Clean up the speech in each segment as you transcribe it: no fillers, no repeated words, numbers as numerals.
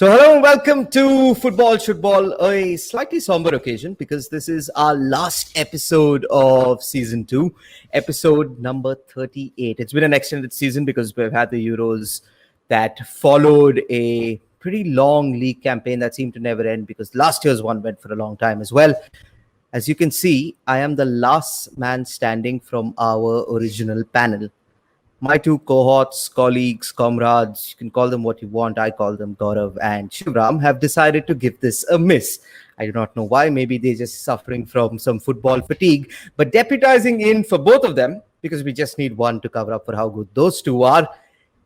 So, hello and welcome to Football Shootball, a slightly somber occasion because this is our last episode of season 2, episode number 38. It's been an extended season because we've had the Euros that followed a pretty long league campaign that seemed to never end because last year's one went for a long time as well. As you can see, I am the last man standing from our original panel. My two cohorts, colleagues, comrades, you can call them what you want. I call them Gaurav and Sivaram, have decided to give this a miss. I do not know why. Maybe they're just suffering from some football fatigue. But deputizing in for both of them, because we just need one to cover up for how good those two are,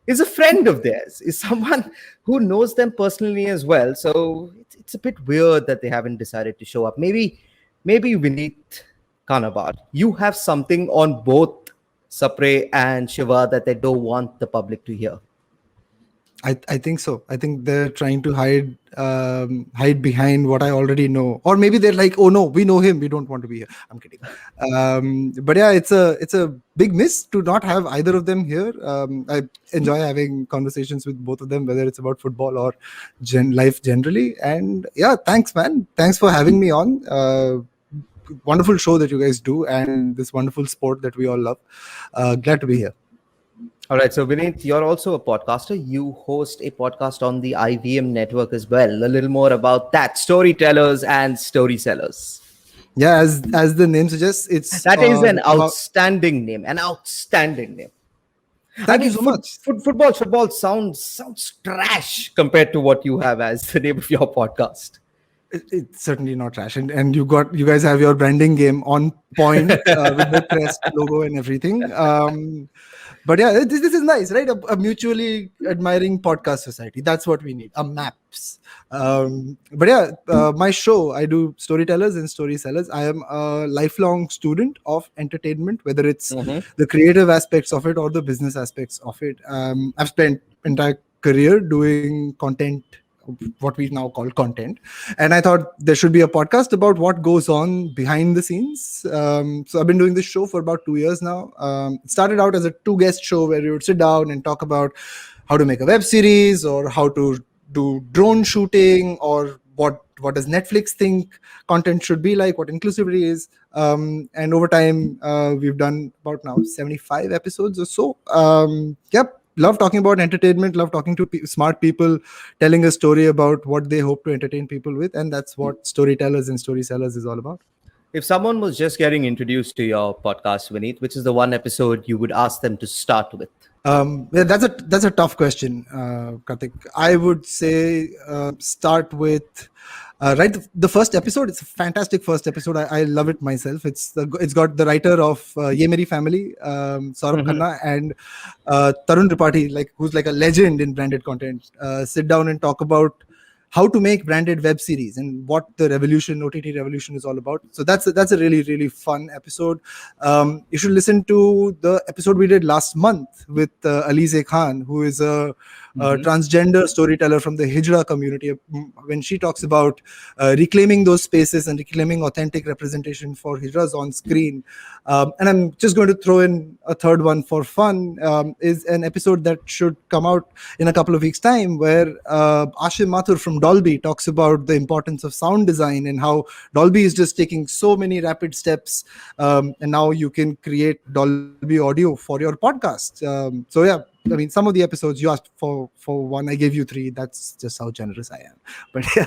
is a friend of theirs, is someone who knows them personally as well. So it's a bit weird that they haven't decided to show up. Maybe Vineet Kanabar, you have something on both Sapre and Shiva that they don't want the public to hear. I think so. I think they're trying to hide behind what I already know, or maybe they're like, "Oh no, we know him. We don't want to be here." I'm kidding. But yeah, it's a big miss to not have either of them here. I enjoy having conversations with both of them, whether it's about football or life generally. And yeah, thanks, man. Thanks for having me on. Wonderful show that you guys do, and this wonderful sport that we all love. Glad to be here. All right, so Vineet, you're also a podcaster. You host a podcast on the IVM network as well. A little more about that, storytellers and story sellers. Yeah, as the name suggests, that is an outstanding name. An outstanding name. Thank you so much. Football sounds trash compared to what you have as the name of your podcast. It's certainly not trash, and you guys have your branding game on point with the crest logo and everything. But yeah, this is nice, right? A mutually admiring podcast society. That's what we need. A maps. But yeah, my show, I do storytellers and story sellers. I am a lifelong student of entertainment, whether it's the creative aspects of it or the business aspects of it. I've spent entire career doing content, what we now call content, and I thought there should be a podcast about what goes on behind the scenes. So I've been doing this show for about 2 years now. It started out as a 2-guest show where you would sit down and talk about how to make a web series or how to do drone shooting or what does Netflix think content should be like, what inclusivity is. And over time, we've done about now 75 episodes or so. Yep. Love talking about entertainment, love talking to smart people, telling a story about what they hope to entertain people with. And that's what storytellers and story sellers is all about. If someone was just getting introduced to your podcast, Vineet, which is the one episode you would ask them to start with? Yeah, that's a tough question, Karthik. I would say start with the first episode. It's a fantastic first episode. I love it myself. It's got the writer of Ye Meri Family, Saurabh Khanna, and Tarun Tripathi, who's like a legend in branded content. Sit down and talk about how to make branded web series and what the OTT revolution is all about. So that's a really, really fun episode. You should listen to the episode we did last month with Alize Khan, who is a transgender storyteller from the Hijra community, when she talks about reclaiming those spaces and reclaiming authentic representation for Hijras on screen. And I'm just going to throw in a third one for fun, is an episode that should come out in a couple of weeks' time, where Ashim Mathur from Dolby talks about the importance of sound design and how Dolby is just taking so many rapid steps, and now you can create Dolby audio for your podcast. So yeah, I mean, some of the episodes you asked for one, I gave you 3. That's just how generous I am. But yeah.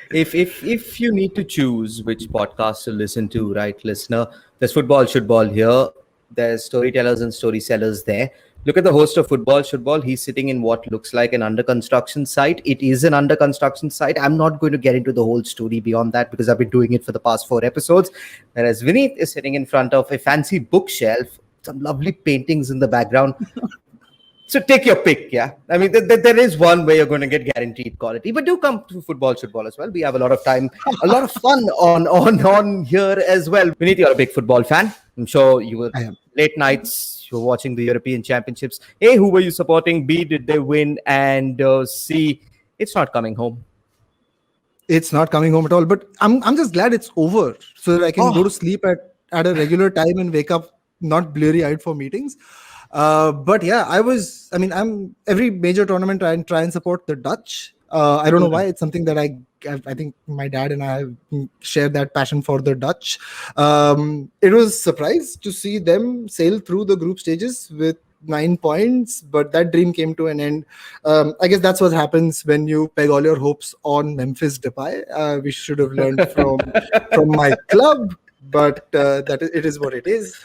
If you need to choose which podcast to listen to, right, listener, there's Football Shootball here. There's storytellers and story sellers there. Look at the host of Football Shootball. He's sitting in what looks like an under construction site. It is an under construction site. I'm not going to get into the whole story beyond that because I've been doing it for the past 4 episodes. Whereas Vineet is sitting in front of a fancy bookshelf, some lovely paintings in the background. So take your pick, yeah. I mean, there is one way you're going to get guaranteed quality, but do come to Football Shootball as well. We have a lot of time, a lot of fun on here as well. Vineet, you're a big football fan. I'm sure you were late nights. You were watching the European Championships. A, who were you supporting? B, did they win? And C, it's not coming home. It's not coming home at all. But I'm just glad it's over, so that I can go to sleep at a regular time and wake up not bleary-eyed for meetings. But yeah, I'm every major tournament I try and support the Dutch. I don't know why. It's something that I think my dad and I have shared that passion for the Dutch. It was a surprise to see them sail through the group stages with 9 points, but that dream came to an end. I guess that's what happens when you peg all your hopes on Memphis Depay. We should have learned from my club, but it is what it is.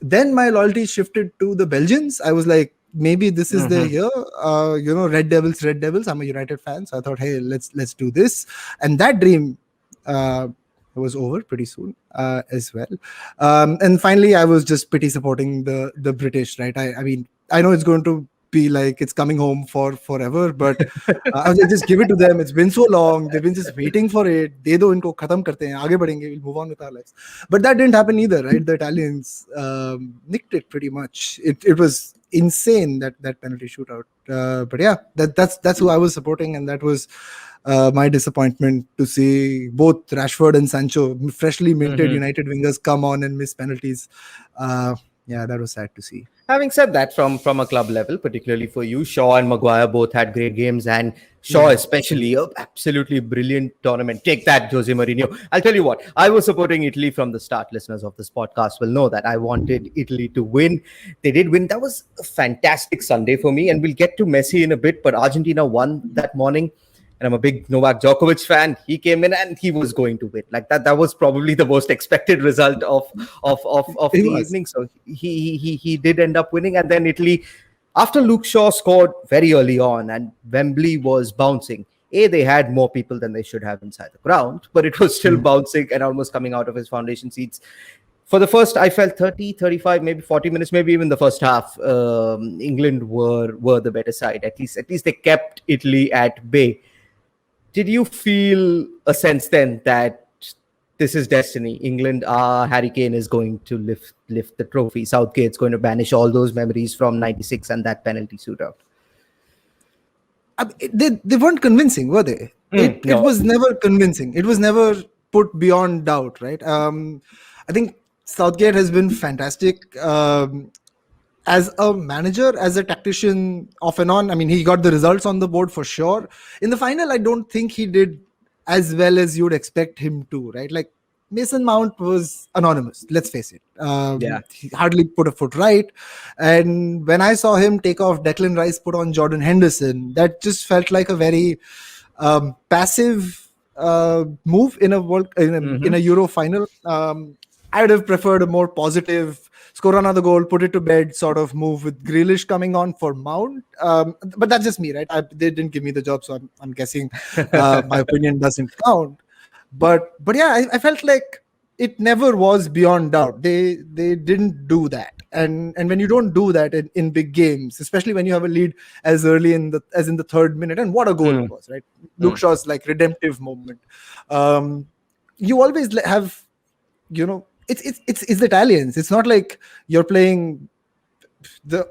Then my loyalty shifted to the Belgians. I was like, maybe this is their year. Red Devils, Red Devils. I'm a United fan, so I thought, hey, let's do this. And that dream was over pretty soon as well. And finally, I was just pretty supporting the British, right? I mean, I know it's going to be like it's coming home for forever, but I was like, just give it to them. It's been so long. They've been just waiting for it. De do inko, khatam karte hain, aage badhenge, we'll move on with our lives. But that didn't happen either, right? The Italians nicked it pretty much. It was insane, that penalty shootout. But yeah, that's who I was supporting, and that was my disappointment to see both Rashford and Sancho, freshly minted United wingers, come on and miss penalties. Yeah, that was sad to see. Having said that, from a club level, particularly for you, Shaw and Maguire both had great games, and Shaw especially, a absolutely brilliant tournament. Take that, Jose Mourinho. I'll tell you what, I was supporting Italy from the start. Listeners of this podcast will know that I wanted Italy to win. They did win. That was a fantastic Sunday for me, and we'll get to Messi in a bit, but Argentina won that morning. And I'm a big Novak Djokovic fan. He came in and he was going to win. Like that was probably the most expected result of the evening. So he did end up winning. And then Italy, after Luke Shaw scored very early on and Wembley was bouncing, they had more people than they should have inside the ground, but it was still bouncing and almost coming out of his foundation seats. For the first, I felt 30, 35, maybe 40 minutes, maybe even the first half, England were the better side. At least they kept Italy at bay. Did you feel a sense then that this is destiny? England, Harry Kane is going to lift the trophy. Southgate's going to banish all those memories from '96 and that penalty shootout. They weren't convincing, were they? It was never convincing. It was never put beyond doubt, right? I think Southgate has been fantastic. As a manager, as a tactician, off and on, I mean, he got the results on the board for sure. In the final, I don't think he did as well as you would expect him to, right? Like, Mason Mount was anonymous, let's face it. He hardly put a foot right. And when I saw him take off Declan Rice, put on Jordan Henderson, that just felt like a very passive move in a Euro final. I would have preferred a more positive, score another goal, put it to bed sort of move with Grealish coming on for Mount. But that's just me, right? They didn't give me the job, so I'm guessing my opinion doesn't count. But yeah, I felt like it never was beyond doubt. They didn't do that. And when you don't do that in big games, especially when you have a lead as early as in the third minute, and what a goal it was, right? Luke Shaw's like redemptive moment. You always have, it's the Italians. It's not like you're playing the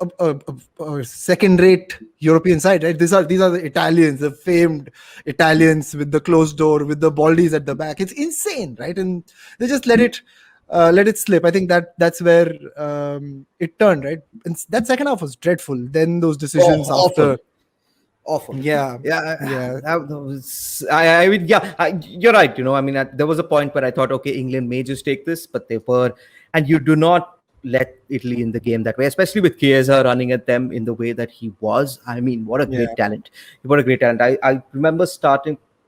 second-rate European side, right? These are the Italians, the famed Italians with the closed door, with the baldies at the back. It's insane, right? And they just let it slip. I think that's where it turned, right? And that second half was dreadful. Then those decisions after. Awful. Yeah. You're right. There was a point where I thought, okay, England may just take this, but they were, and you do not let Italy in the game that way, especially with Chiesa running at them in the way that he was. I mean, what a great talent! What a great talent! I remember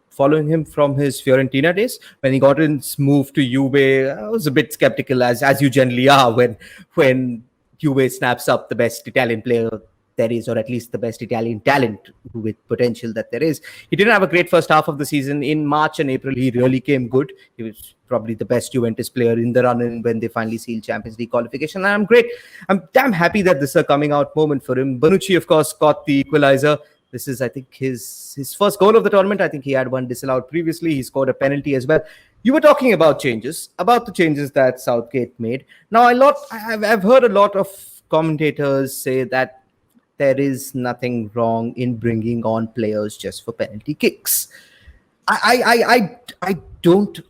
following him from his Fiorentina days. When he got his move to Juve, I was a bit skeptical, as you generally are when Juve snaps up the best Italian player there is, or at least the best Italian talent with potential that there is. He didn't have a great first half of the season. In March and April, he really came good. He was probably the best Juventus player in the run when they finally sealed Champions League qualification. And I'm damn happy that this is a coming out moment for him. Bonucci, of course, got the equalizer. This is, I think, his first goal of the tournament. I think he had one disallowed previously. He scored a penalty as well. You were talking about the changes that Southgate made. Now, I've heard a lot of commentators say that there is nothing wrong in bringing on players just for penalty kicks. I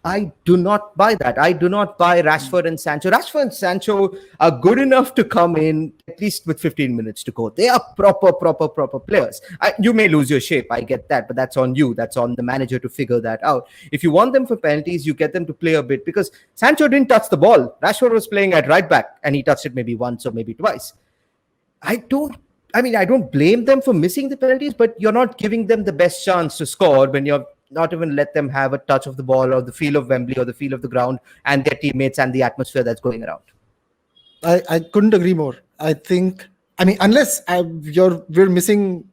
I do not buy that. I do not buy Rashford and Sancho. Rashford and Sancho are good enough to come in at least with 15 minutes to go. They are proper players. You may lose your shape. I get that, but that's on you. That's on the manager to figure that out. If you want them for penalties, you get them to play a bit, because Sancho didn't touch the ball. Rashford was playing at right back and he touched it maybe once or maybe twice. I don't blame them for missing the penalties, but you're not giving them the best chance to score when you're not even let them have a touch of the ball or the feel of Wembley or the feel of the ground and their teammates and the atmosphere that's going around. I couldn't agree more. I think, unless we're missing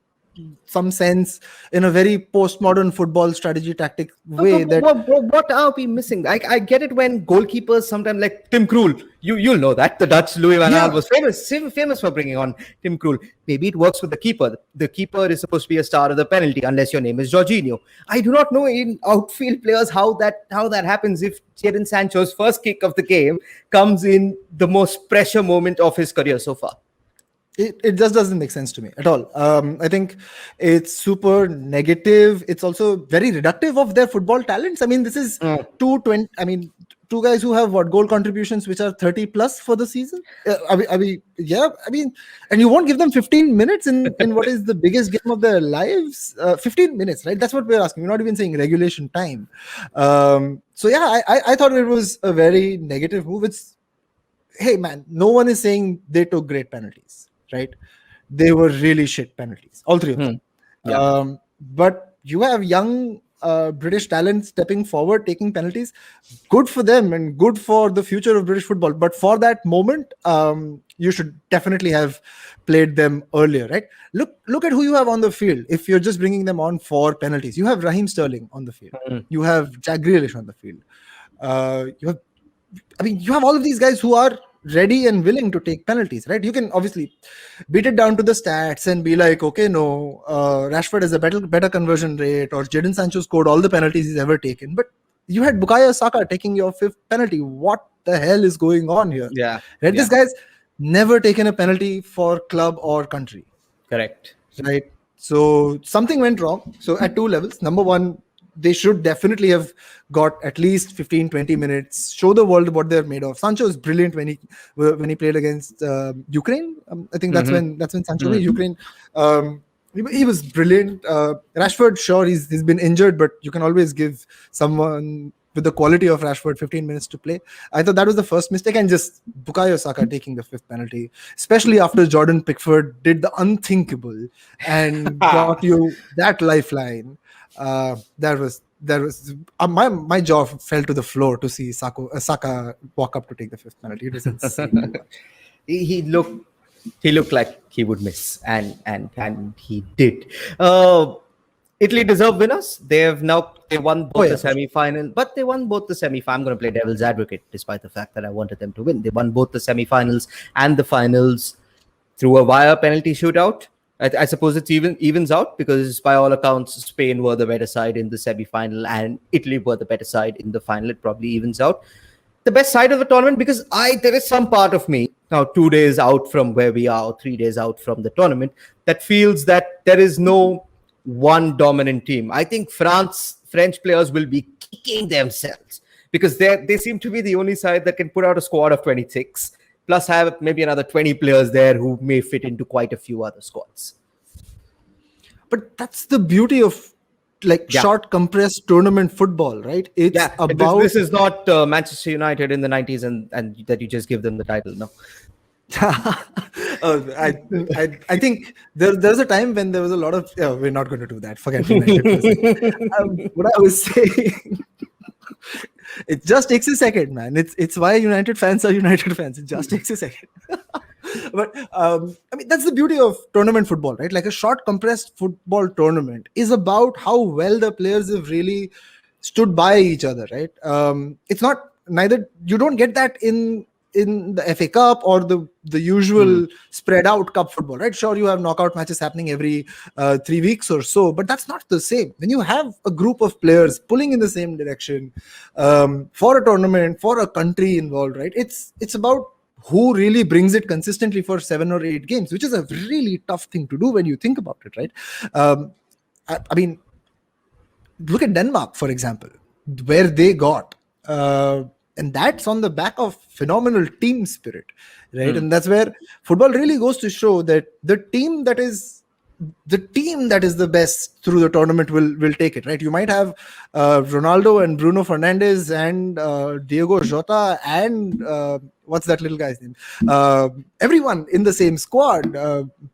some sense in a very postmodern football strategy tactic way. What are we missing? I get it when goalkeepers sometimes, like Tim Krul, you'll know that the Dutch Louis van Gaal was famous for bringing on Tim Krul. Maybe it works with the keeper. The keeper is supposed to be a star of the penalty unless your name is Jorginho. I do not know in outfield players how that happens if Jadon Sancho's first kick of the game comes in the most pressure moment of his career so far. It just doesn't make sense to me at all. I think it's super negative. It's also very reductive of their football talents. This is 220. Two guys who have goal contributions which are 30 plus for the season. And you won't give them 15 minutes in what is the biggest game of their lives. 15 minutes, right? That's what we're asking. We're not even saying regulation time. I thought it was a very negative move. Hey man, no one is saying they took great penalties. Right, they were really shit penalties, all three of them. But you have young British talent stepping forward, taking penalties. Good for them and good for the future of British football. But for that moment, you should definitely have played them earlier, right? Look at who you have on the field. If you're just bringing them on for penalties, you have Raheem Sterling on the field. You have Jack Grealish on the field. You have all of these guys who are ready and willing to take penalties, right? You can obviously beat it down to the stats and be like, okay, no, Rashford has a better conversion rate, or Jadon Sancho scored all the penalties he's ever taken. But you had Bukayo Saka taking your 5th penalty. What the hell is going on here? Yeah. Right? This guy's never taken a penalty for club or country. Correct. Right. So something went wrong. So at 2 levels. Number one, they should definitely have got at least 15-20 minutes, show the world what they're made of. Sancho is brilliant when he played against Ukraine. I think that's when Sancho played Ukraine. He was brilliant. Rashford, sure, he's been injured, but you can always give someone with the quality of Rashford 15 minutes to play. I thought that was the first mistake, and just Bukayo Saka taking the 5th penalty, especially after Jordan Pickford did the unthinkable and got you that lifeline. My jaw fell to the floor to see Saka walk up to take the 5th penalty. It was insane. He looked like he would miss, and he did. Italy deserve winners. They won both the semi-final, but they won both the semi-final. I'm going to play devil's advocate, despite the fact that I wanted them to win. They won both the semi-finals and the finals through a wire penalty shootout. I suppose it evens out, because by all accounts, Spain were the better side in the semi-final and Italy were the better side in the final. It probably evens out. The best side of the tournament, because there is some part of me now 2 days out from where we are, or 3 days out from the tournament, that feels that there is no one dominant team. I think French players will be kicking themselves, because they seem to be the only side that can put out a squad of 26. Plus have maybe another 20 players there who may fit into quite a few other squads. But that's the beauty of short, compressed tournament football, right? It's about... This is not Manchester United in the 90s and that you just give them the title, no. I think there's a time when there was a lot of... we're not going to do that. Forget United. What I was saying... It just takes a second, man. It's why United fans are United fans. It just takes a second. But that's the beauty of tournament football, right? Like a short, compressed football tournament is about how well the players have really stood by each other, right? It's not you don't get that in the FA Cup or the usual spread out cup football, right? Sure, you have knockout matches happening every 3 weeks or so, but that's not the same. When you have a group of players pulling in the same direction for a tournament, for a country involved, right? It's about who really brings it consistently for 7 or 8 games, which is a really tough thing to do when you think about it, right? Look at Denmark, for example. where they got. And that's on the back of phenomenal team spirit, right? And that's where football really goes to show that the team that is the best through the tournament will take it, right? You might have Ronaldo and Bruno Fernandes and Diego Jota and what's that little guy's name? Everyone in the same squad,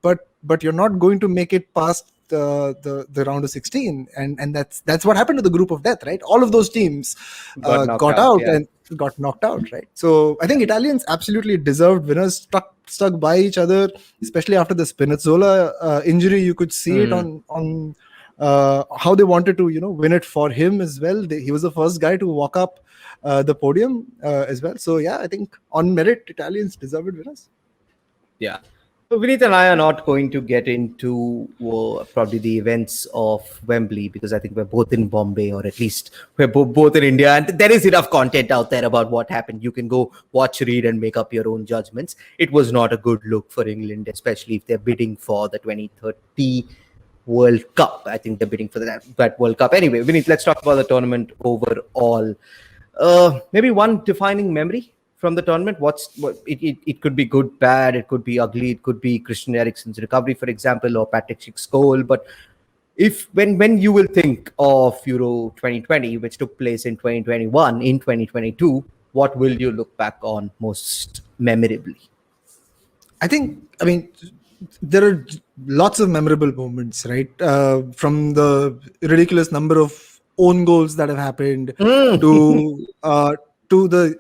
but you're not going to make it past the round of 16, and that's what happened to the group of death, right? All of those teams got out and got knocked out, right? So I think Italians absolutely deserved winners, stuck by each other, especially after the Spinazzola injury. You could see it on how they wanted to win it for him as well. He was the first guy to walk up the podium as well. So yeah, I think on merit, Italians deserved winners. Yeah. So Vineet and I are not going to get into probably the events of Wembley, because I think we're both in Bombay, or at least we're both in India, and there is enough content out there about what happened. You can go watch, read, and make up your own judgments. It was not a good look for England, especially if they're bidding for the 2030 World Cup. I think they're bidding for that World Cup. Anyway, Vineet, let's talk about the tournament overall. Maybe one defining memory from the tournament. It could be good, bad, it could be ugly, it could be Christian Eriksen's recovery, for example, or Patrick Schick's goal. But when you will think of Euro 2020, which took place in 2021, in 2022, what will you look back on most memorably? I mean, there are lots of memorable moments, right? From the ridiculous number of own goals that have happened to the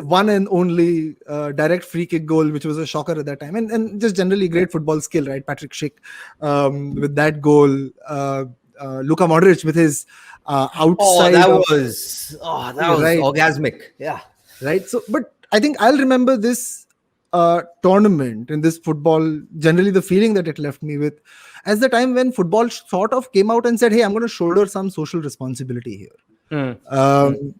one and only direct free kick goal, which was a shocker at that time, and just generally great football skill, right? Patrick Schick with that goal, Luka Modric with his outside. That was right. Orgasmic. Yeah, right. So, but I think I'll remember this tournament and this football, generally the feeling that it left me with, as the time when football sort of came out and said, hey, I'm going to shoulder some social responsibility here.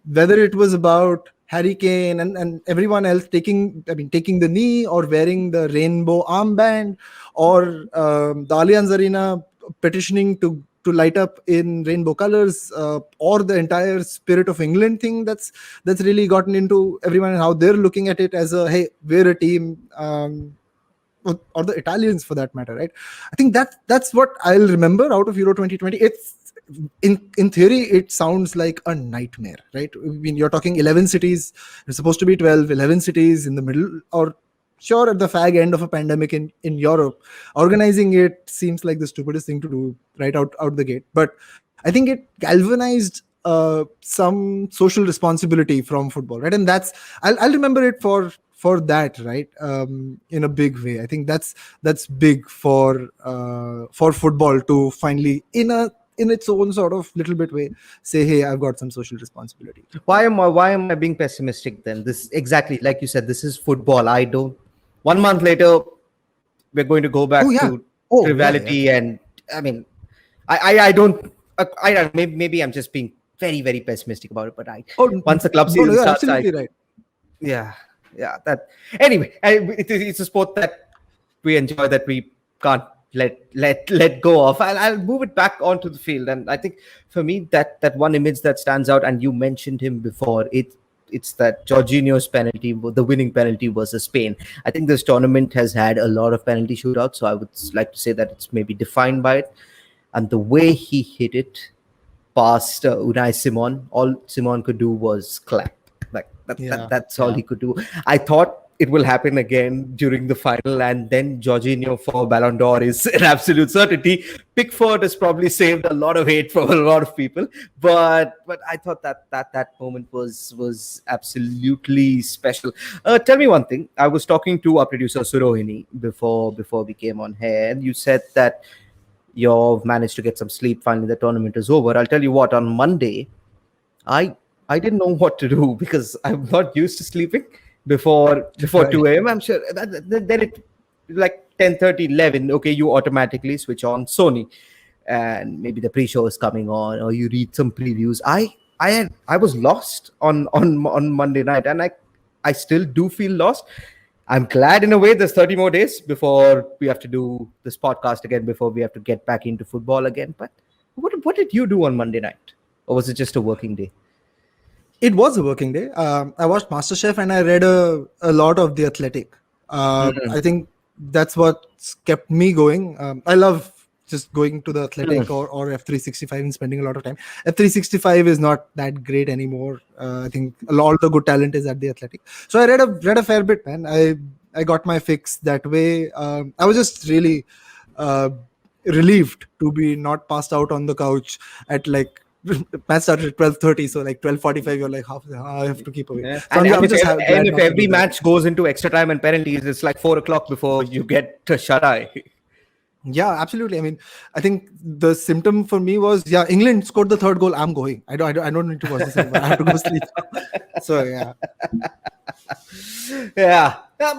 Whether it was about Harry Kane and everyone else taking the knee, or wearing the rainbow armband, or the Allianz Arena petitioning to light up in rainbow colors, or the entire Spirit of England thing that's really gotten into everyone, and how they're looking at it as a, hey, we're a team, or the Italians for that matter, right? I think that's what I'll remember out of Euro 2020. It's in theory, it sounds like a nightmare, right? I mean, you're talking 11 cities. It's supposed to be 11 cities in the middle, or sure, at the fag end of a pandemic in Europe. Organizing it seems like the stupidest thing to do right out the gate. But I think it galvanized some social responsibility from football, right? And that's I'll remember it for that, right? In a big way. I think that's big for football to finally, in its own sort of little bit way, say, hey, I've got some social responsibility. Why am I being pessimistic then? This, exactly like you said, this is football. 1 month later, we're going to go back to triviality. And I mean, I don't, maybe I'm just being very, very pessimistic about it, but once the club season starts, absolutely right. Yeah, that, anyway, it's a sport that we enjoy, that we can't let go of. I'll move it back onto the field, and I think for me that one image that stands out, and you mentioned him before, it's that Jorginho's penalty, the winning penalty versus Spain. I think this tournament has had a lot of penalty shootouts, so I would like to say that it's maybe defined by it. And the way he hit it past Unai Simon, all Simon could do was clap. Like that's all he could do. I thought it will happen again during the final, and then Jorginho for Ballon d'Or is an absolute certainty. Pickford has probably saved a lot of hate from a lot of people, but I thought that moment was absolutely special. Tell me one thing. I was talking to our producer Surohini before we came on here, and you said that you've managed to get some sleep. Finally, the tournament is over. I'll tell you what. On Monday, I didn't know what to do, because I'm not used to sleeping before 2 a.m. I'm sure then it, like 10:30, 11, okay, you automatically switch on Sony, and maybe the pre-show is coming on, or you read some previews. I was lost on Monday night, and I still do feel lost. I'm glad in a way there's 30 more days before we have to do this podcast again, before we have to get back into football again. But what did you do on Monday night? Or was it just a working day? It was a working day. I watched MasterChef and I read a lot of The Athletic. I think that's what's kept me going. I love just going to The Athletic or F365 and spending a lot of time. F365 is not that great anymore. I think all the good talent is at The Athletic. So I read a fair bit, man. I got my fix that way. I was just really relieved to be not passed out on the couch at like match started at 12:30, so like 12:45 you're like, I have to keep away. Yeah. So And if every match goes into extra time and penalties, it's like 4 o'clock before you get to shut eye. Yeah, absolutely. I mean, I think the symptom for me was, England scored the third goal, I'm going. I don't need to watch this anymore. I have to go sleep. So yeah. Yeah,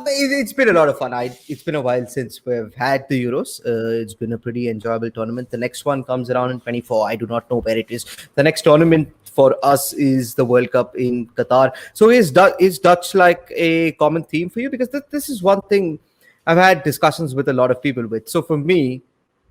it's been a lot of fun. It's been a while since we've had the Euros. It's been a pretty enjoyable tournament. The next one comes around in 24. I do not know where it is. The next tournament for us is the World Cup in Qatar. So is Dutch like a common theme for you? Because this is one thing I've had discussions with a lot of people with. So for me,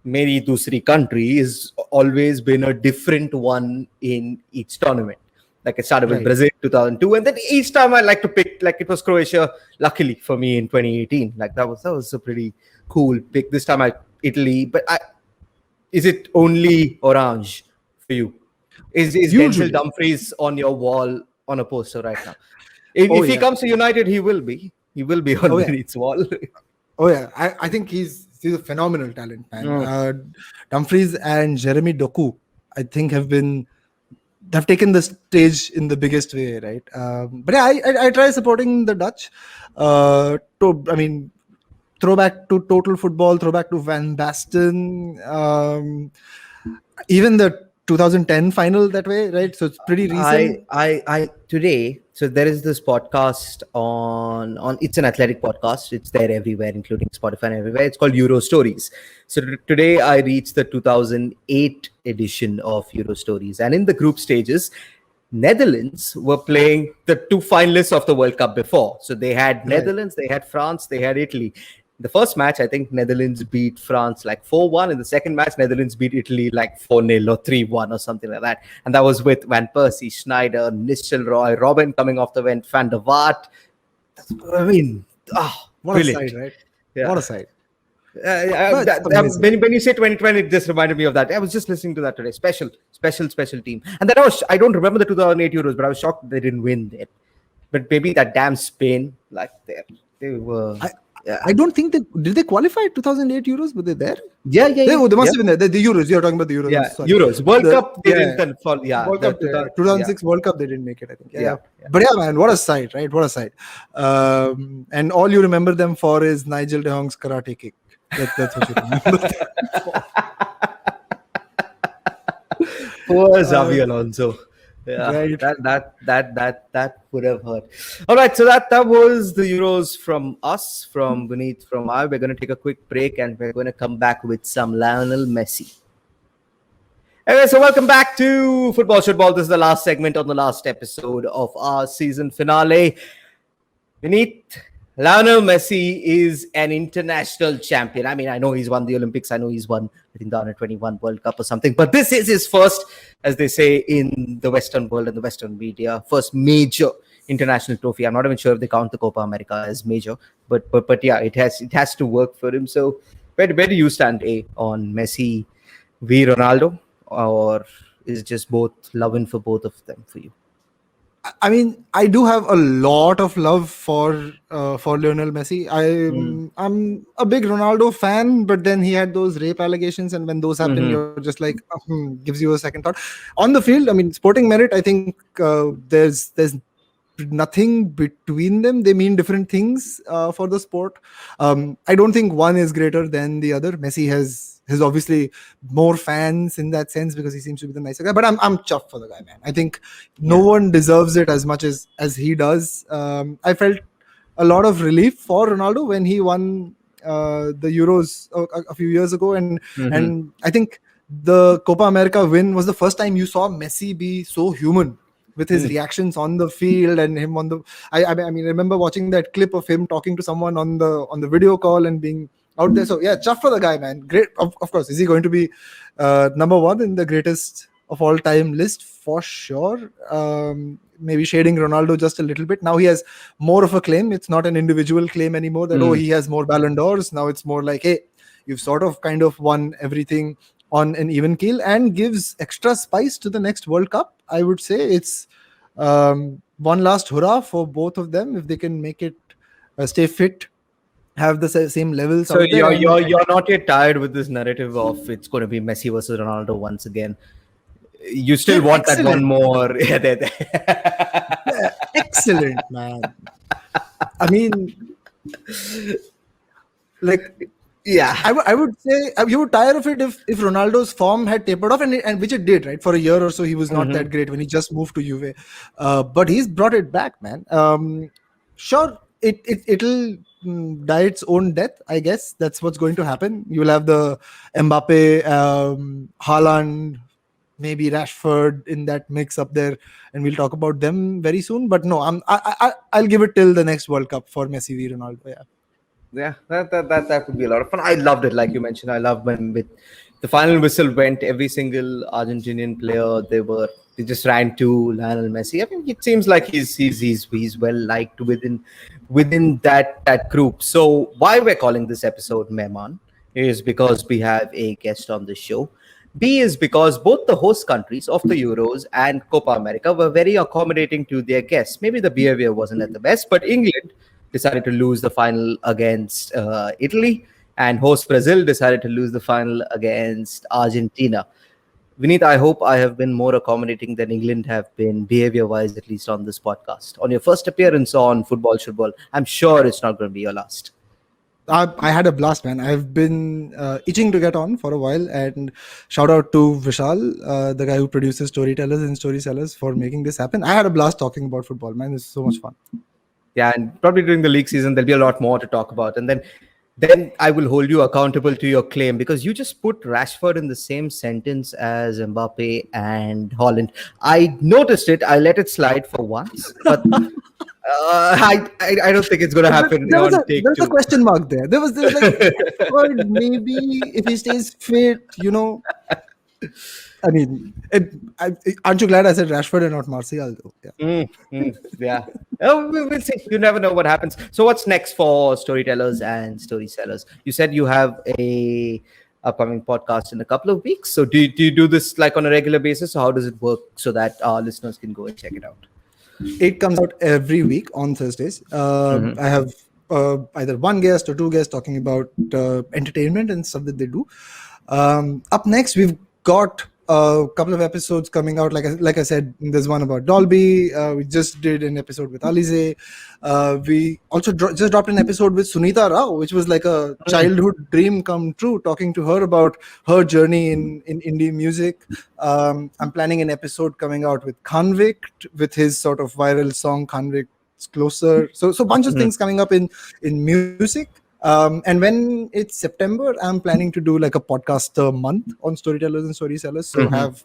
Meri Dusri country has always been a different one in each tournament. Like it started with Brazil 2002, and then each time I like to pick, like it was Croatia. Luckily for me in 2018, like that was a pretty cool pick. This time Italy, but is it only orange for you? Is Denzel Dumfries on your wall on a poster right now? If he comes to United, he will be on Vineet's wall. Oh yeah, I think he's a phenomenal talent, man. Dumfries and Jeremy Doku, I think, have taken the stage in the biggest way, right? But yeah, I try supporting the Dutch. Throwback to Total Football, throwback to Van Basten, even the 2010 final that way, right? So it's pretty recent. I today, so there is this podcast on it's an athletic podcast. It's there everywhere, including Spotify and everywhere. It's called Euro Stories. So today I reached the 2008 edition of Euro Stories, and in the group stages, Netherlands were playing the two finalists of the World Cup before. So they had Netherlands, they had France, they had Italy. The first match, I think Netherlands beat France like 4-1. In the second match, Netherlands beat Italy like 4-0 or 3-1 or something like that. And that was with Van Persie, Schneider, Nistelrooy, Robben coming off the bench, Van der Vaart. I mean, what brilliant. A side, right? Yeah. What a side. When you say 2020, it just reminded me of that. I was just listening to that today. Special team. And then I don't remember the 2008 Euros, but I was shocked they didn't win it. But maybe that damn Spain, like they were... I don't think did they qualify 2008 Euros? Were they there? Yeah. They must have been there. The Euros. You're talking about the Euros. Yeah, Euros. World Cup they didn't fall. Yeah, World Cup, 2006 World Cup they didn't make it, I think. Yeah. But yeah, man, what a sight, right? What a sight. And all you remember them for is Nigel de Jong's karate kick. That's what you remember them for. Poor Xavi Alonso. Yeah, right. That would have hurt. All right, so that was the Euros from us, from Vineet, from I. We're going to take a quick break and we're going to come back with some Lionel Messi. Anyway, so welcome back to Football Shootball. This is the last segment on the last episode of our season finale. Vineet, Lionel Messi is an international champion. I mean, I know he's won the Olympics. I know he's won, I think, the Under-21 World Cup or something. But this is his first, as they say in the Western world and the Western media, first major international trophy. I'm not even sure if they count the Copa America as major. But yeah, it has to work for him. So where do you stand, on Messi v Ronaldo? Or is it just both loving for both of them for you? I mean, I do have a lot of love for Lionel Messi. I'm a big Ronaldo fan, but then he had those rape allegations, and when those happen, you're just like, gives you a second thought. On the field, I mean, sporting merit, I think there's nothing between them. They mean different things for the sport. I don't think one is greater than the other. Messi has obviously more fans in that sense because he seems to be the nicer guy. But I'm chuffed for the guy, man. I think no one deserves it as much as he does. I felt a lot of relief for Ronaldo when he won the Euros a few years ago, and I think the Copa America win was the first time you saw Messi be so human with his reactions on the field and him on the. I mean, I remember watching that clip of him talking to someone on the video call and being out there. So yeah, chuff for the guy, man. Great. Of course, is he going to be number one in the greatest of all time list? For sure. maybe shading Ronaldo just a little bit. Now he has more of a claim. It's not an individual claim anymore that, he has more Ballon d'Ors. Now it's more like, hey, you've sort of kind of won everything on an even keel, and gives extra spice to the next World Cup. I would say it's one last hurrah for both of them if they can make it stay fit, have the same levels. So out there. you're not yet tired with this narrative of it's going to be Messi versus Ronaldo once again. You still want that one more. Yeah, excellent, man. I mean, like, yeah, I would say you would tire of it if Ronaldo's form had tapered off, and which it did, right? For a year or so, he was not that great when he just moved to Juve, but he's brought it back, man. Sure, it'll die its own death. I guess that's what's going to happen. You'll have the Mbappe, Haaland, maybe Rashford in that mix up there, and we'll talk about them very soon. But no, I'll give it till the next World Cup for Messi v Ronaldo. Yeah, that would be a lot of fun. I loved it, like you mentioned. I loved when with the final whistle went, every single Argentinian player they just ran to Lionel Messi. I mean, it seems like he's well liked within that group. So why we're calling this episode Mehmaan is because we have a guest on the show. B is because both the host countries of the Euros and Copa America were very accommodating to their guests. Maybe the behavior wasn't at the best, but England decided to lose the final against Italy, and host Brazil decided to lose the final against Argentina. Vineet, I hope I have been more accommodating than England have been behavior-wise, at least on this podcast. On your first appearance on Football Shootball, I'm sure it's not going to be your last. I had a blast, man. I've been itching to get on for a while, and shout out to Vishal, the guy who produces Storytellers and Storysellers, for making this happen. I had a blast talking about football, man. It's so much fun. Yeah, and probably during the league season, there'll be a lot more to talk about. And then I will hold you accountable to your claim, because you just put Rashford in the same sentence as Mbappe and Holland. I noticed it. I let it slide for once, but I don't think it's going to happen. There was a question mark there. There was like, Rashford, maybe if he stays fit, I mean, aren't you glad I said Rashford and not Martial, though? Yeah. Yeah. Oh, we'll see. You never know what happens. So what's next for Storytellers and Storysellers? You said you have a upcoming podcast in a couple of weeks. So do you do this like on a regular basis? Or how does it work so that our listeners can go and check it out? It comes out every week on Thursdays. I have either one guest or two guests talking about entertainment and stuff that they do. Up next, we've got a couple of episodes coming out. Like I said, there's one about Dolby. We just did an episode with Alize. We also just dropped an episode with Sunita Rao, which was like a childhood dream come true, talking to her about her journey in indie music. I'm planning an episode coming out with Convict, with his sort of viral song Convict's Closer. So a bunch of things coming up in music. And when it's September, I'm planning to do like a podcaster month on Storytellers and Storysellers. So have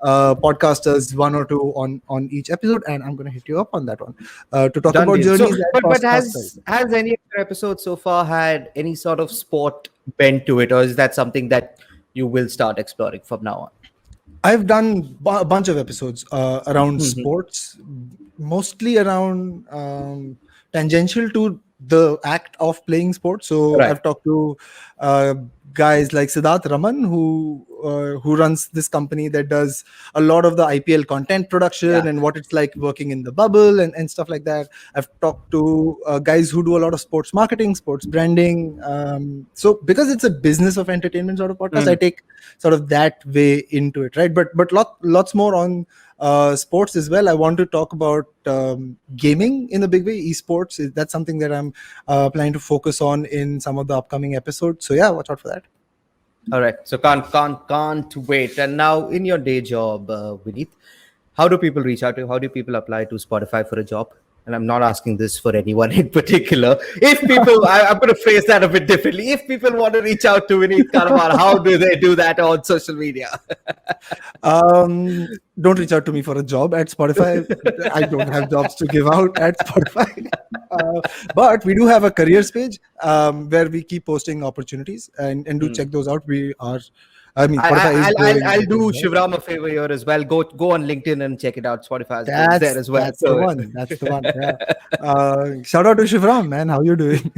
podcasters, one or two on each episode, and I'm going to hit you up on that one to talk about journeys. But has any of your episodes so far had any sort of sport bent to it, or is that something that you will start exploring from now on? I've done a bunch of episodes around sports, mostly around tangential to the act of playing sports. So I've talked to guys like Siddharth Raman, who runs this company that does a lot of the IPL content production and what it's like working in the bubble and stuff like that. I've talked to guys who do a lot of sports marketing, sports branding. So because it's a business of entertainment sort of podcast, I take sort of that way into it, right? But lots more on sports as well. I want to talk about gaming in a big way. Esports, that's something that I'm planning to focus on in some of the upcoming episodes. So yeah, watch out for that. All right. So can't wait. And now in your day job, Vineet, how do people reach out to you? How do people apply to Spotify for a job? And I'm not asking this for anyone in particular. If people, I'm going to phrase that a bit differently. If people want to reach out to Vineet Kanabar, how do they do that on social media? Don't reach out to me for a job at Spotify. I don't have jobs to give out at Spotify. But we do have a careers page where we keep posting opportunities and do check those out. We are I mean, Spotify is growing. I'll do right? Sivaram a favor here as well. Go on LinkedIn and check it out. Spotify is growing there as well. That's the one. That's the one. Yeah. Shout out to Shivram, man. How you doing?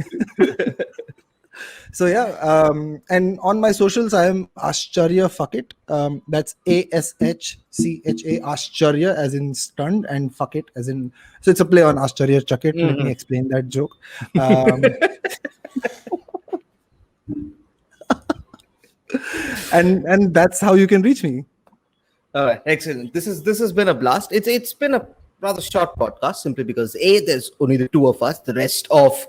So yeah, and on my socials, I am Ashcharya Fuck It. That's ASHCHA Ashcharya as in stunned and fuck it as in. So it's a play on Ashcharya Chuck It. Let me explain that joke. And that's how you can reach me. All right, excellent. This has been a blast. It's been a rather short podcast simply because there's only the two of us. The rest of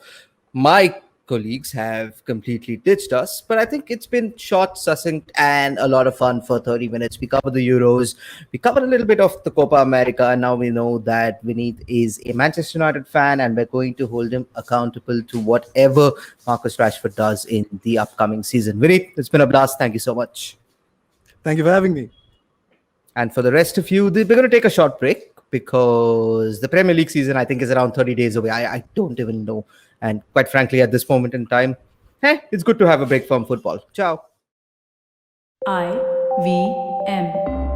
my colleagues have completely ditched us. But I think it's been short, succinct, and a lot of fun for 30 minutes. We covered the Euros, we covered a little bit of the Copa America, and now we know that Vineet is a Manchester United fan, and we're going to hold him accountable to whatever Marcus Rashford does in the upcoming season. Vineet, it's been a blast. Thank you so much. Thank you for having me. And for the rest of you, we're going to take a short break because the Premier League season, I think, is around 30 days away. I don't even know. And quite frankly, at this moment in time, it's good to have a break from football. Ciao. IVM.